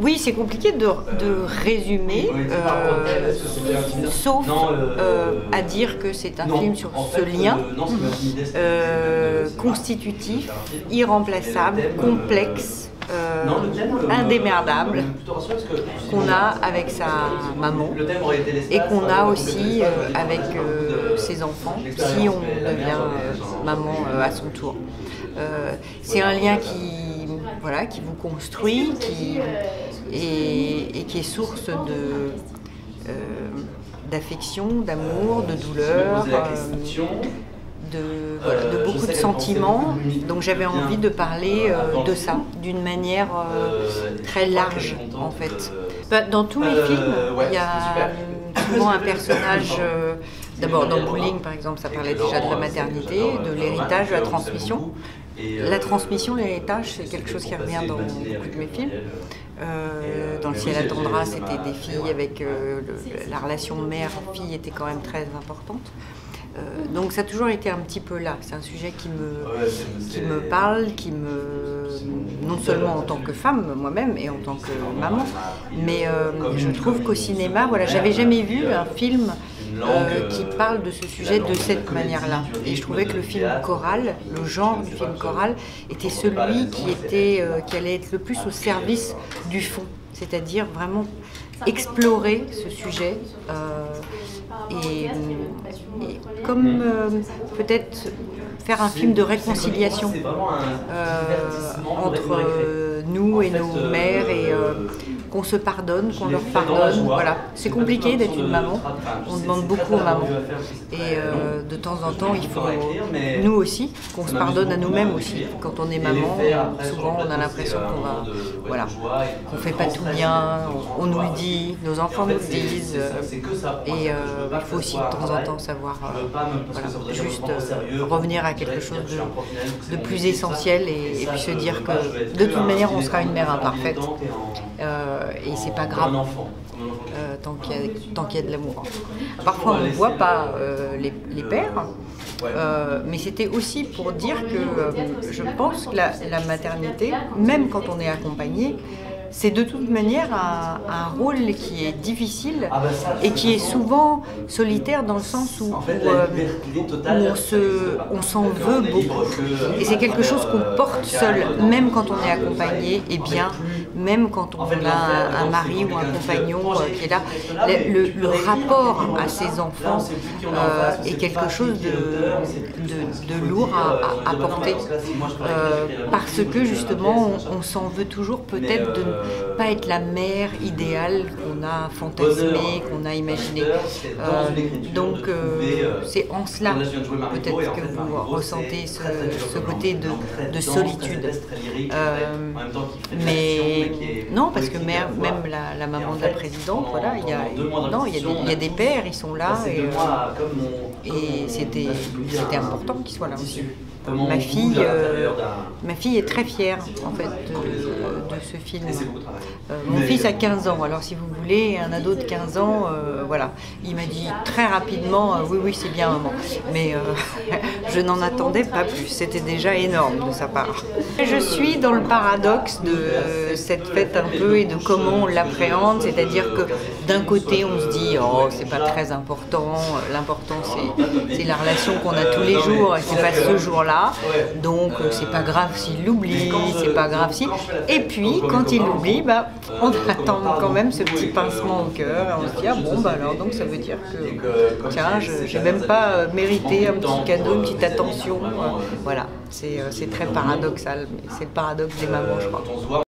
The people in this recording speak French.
Oui, c'est compliqué de résumer, sauf à dire que c'est un film sur ce lien constitutif, irremplaçable, complexe, indémerdable qu'on a avec sa maman et qu'on a aussi avec ses enfants si on devient maman à son tour. C'est un lien qui vous construit et qui est source d'affection, d'amour, de douleur, de beaucoup de sentiments. Donc j'avais envie de parler de ça, d'une manière très large en fait. Dans tous mes films, il y a souvent un personnage, d'abord dans Bowling par exemple, ça parlait déjà de la maternité, de l'héritage, de la transmission. La transmission, l'héritage, c'est quelque chose qui revient dans beaucoup de mes films. Dans Le ciel attendra, c'était des filles avec la relation mère-fille était quand même très importante. Donc ça a toujours été un petit peu là. C'est un sujet qui me parle, non seulement en tant que femme moi-même et en tant que maman, mais je trouve qu'au cinéma, voilà, j'avais jamais vu un film qui parle de ce sujet de cette manière-là. Et je trouvais que le film choral, le genre du film choral, était celui qui allait être le plus au service du fond, c'est-à-dire vraiment explorer ce sujet et comme peut-être faire un film de réconciliation entre nous et nos mères et qu'on se pardonne, qu'on leur pardonne. Voilà. C'est compliqué d'être une maman, on demande beaucoup aux mamans et de temps en temps il faut, nous aussi, qu'on se pardonne à nous-mêmes aussi. Quand on est maman, souvent on a l'impression qu'on fait pas tout bien, on nous le dit, nos enfants nous le disent et il faut aussi de temps en temps savoir juste revenir à quelque chose de plus essentiel et puis se dire que de toute manière on sera une mère imparfaite et c'est pas grave tant qu'il y a de l'amour. Parfois on ne voit pas les pères, mais c'était aussi pour dire que je pense que la maternité, même quand on est accompagné, c'est de toute manière un rôle qui est difficile et qui est souvent solitaire dans le sens où on s'en veut beaucoup. Et c'est quelque chose qu'on porte seul, même quand on est accompagné, et bien, même quand on a un mari ou un compagnon qui est là. Le rapport à ses enfants est quelque chose de lourd à porter parce que justement on s'en veut toujours peut-être de ne pas être la mère idéale qu'on a fantasmée, qu'on a imaginée. Donc c'est en cela peut-être que vous ressentez ce côté de solitude. Mais non, parce que même la maman de la présidente, voilà, il y a des pères, ils sont là et c'était important qu'ils soient là aussi. Ma fille est très fière en fait de ce film. Mon fils a 15 ans, alors si vous voulez, un ado de 15 ans, voilà, il m'a dit très rapidement oui c'est bien maman, mais je n'en attendais pas plus, c'était déjà énorme de sa part. Je suis dans le paradoxe de cette fête un peu et de comment on l'appréhende, c'est-à-dire que d'un côté on se dit oh c'est pas très important, l'important c'est la relation qu'on a tous les jours et c'est pas ce jour-là. Donc c'est pas grave s'il l'oublie, c'est pas grave si. Et puis quand il l'oublie, on attend quand même ce petit pincement au cœur. Et on se dit ah bon alors donc ça veut dire que tiens j'ai même pas mérité un petit cadeau, une petite attention. Voilà, c'est très paradoxal, mais c'est le paradoxe des mamans je crois.